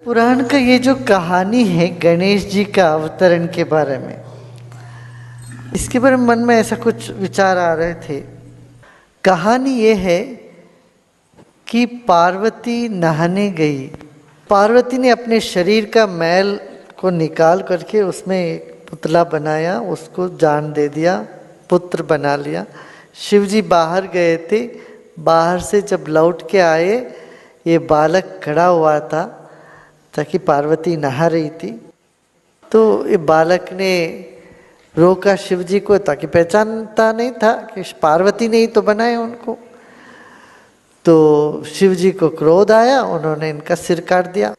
पुराण का ये जो कहानी है गणेश जी का अवतरण के बारे में, इसके बारे में मन में ऐसा कुछ विचार आ रहे थे। कहानी ये है कि पार्वती नहाने गई। पार्वती ने अपने शरीर का मैल को निकाल करके उसमें एक पुतला बनाया, उसको जान दे दिया, पुत्र बना लिया। शिव जी बाहर गए थे, बाहर से जब लौट के आए ये बालक खड़ा हुआ था ताकि पार्वती नहा रही थी। तो ये बालक ने रोका शिव जी को, ताकि पहचानता नहीं था कि पार्वती ने ही तो बनाए उनको। तो शिव जी को क्रोध आया, उन्होंने इनका सिर काट दिया।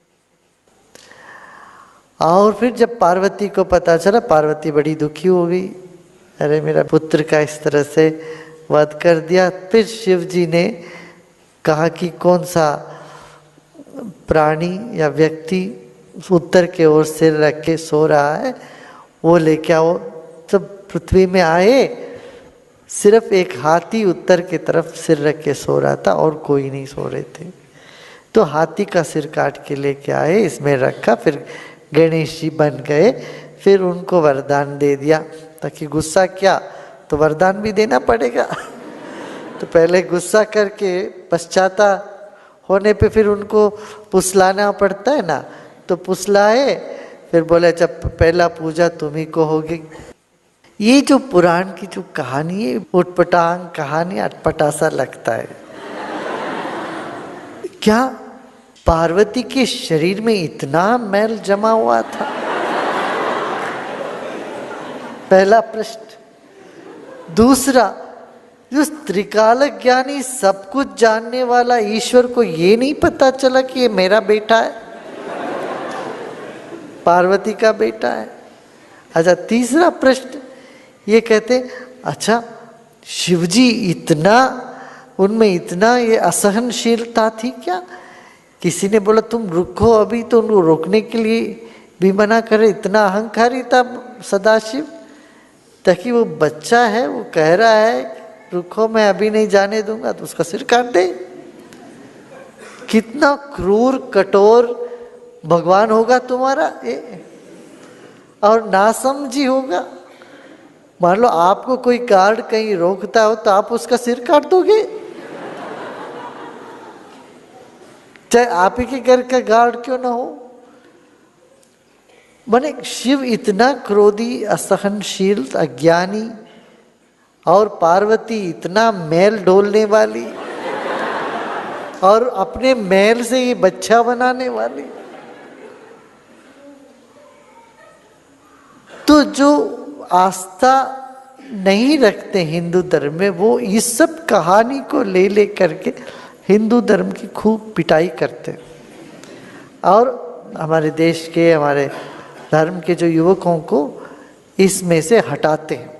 और फिर जब पार्वती को पता चला, पार्वती बड़ी दुखी हो गई, अरे मेरा पुत्र का इस तरह से वध कर दिया। फिर शिव जी ने कहा कि कौन सा प्राणी या व्यक्ति उत्तर के ओर सिर रख के सो रहा है वो लेके आओ। जब पृथ्वी में आए, सिर्फ एक हाथी उत्तर की तरफ सिर रख के सो रहा था और कोई नहीं सो रहे थे। तो हाथी का सिर काट के लेके आए, इसमें रखा, फिर गणेश जी बन गए। फिर उनको वरदान दे दिया, ताकि गुस्सा किया तो वरदान भी देना पड़ेगा। तो पहले गुस्सा करके पश्चाता होने पे फिर उनको पुसलाना पड़ता है ना, तो पुसलाए, फिर बोले अच्छा पहला पूजा तुम्ही को होगी। ये जो पुराण की जो कहानी है, उटपटांग कहानी, अटपटा सा लगता है। क्या पार्वती के शरीर में इतना मैल जमा हुआ था? पहला प्रश्न। दूसरा, जो त्रिकालक ज्ञानी सब कुछ जानने वाला ईश्वर को ये नहीं पता चला कि ये मेरा बेटा है, पार्वती का बेटा है। अच्छा, तीसरा प्रश्न ये कहते, अच्छा शिवजी इतना, उनमें इतना ये असहनशीलता थी क्या? किसी ने बोला तुम रुको अभी, तो उनको रोकने के लिए भी मना करे। इतना अहंकारी था सदाशिव, ताकि वो बच्चा है, वो कह रहा है रुको मैं अभी नहीं जाने दूंगा, तो उसका सिर काट दे। कितना क्रूर कठोर भगवान होगा तुम्हारा और नासमझी होगा। मान लो आपको कोई गार्ड कहीं रोकता हो तो आप उसका सिर काट दोगे, चाहे आप ही के घर का गार्ड क्यों ना हो। माने शिव इतना क्रोधी, असहनशील, अज्ञानी, और पार्वती इतना मैल डोलने वाली और अपने मैल से ये बच्चा बनाने वाली। तो जो आस्था नहीं रखते हिंदू धर्म में, वो इस सब कहानी को ले ले करके हिंदू धर्म की खूब पिटाई करते और हमारे देश के, हमारे धर्म के जो युवकों को इसमें से हटाते हैं।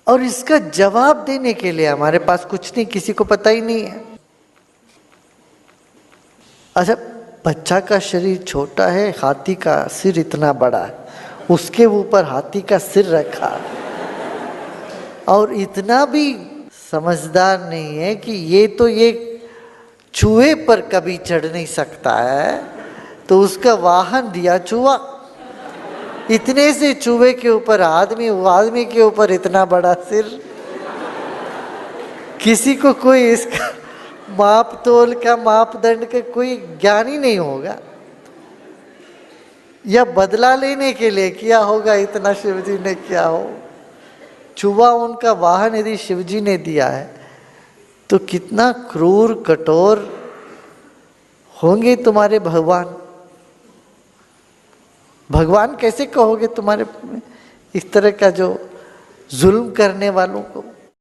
और इसका जवाब देने के लिए हमारे पास कुछ नहीं, किसी को पता ही नहीं है। अच्छा, बच्चा का शरीर छोटा है, हाथी का सिर इतना बड़ा है, उसके ऊपर हाथी का सिर रखा, और इतना भी समझदार नहीं है कि ये तो ये चूहे पर कभी चढ़ नहीं सकता है, तो उसका वाहन दिया चूहा। इतने से चूहे के ऊपर आदमी, वो आदमी के ऊपर इतना बड़ा सिर। किसी को कोई इसका माप तोल का, मापदंड का कोई ज्ञान ही नहीं होगा, या बदला लेने के लिए किया होगा इतना शिवजी ने किया हो। चूहा उनका वाहन यदि शिवजी ने दिया है तो कितना क्रूर कठोर होंगे तुम्हारे भगवान। भगवान कैसे कहोगे तुम्हारे इस तरह का जो जुल्म करने वालों को?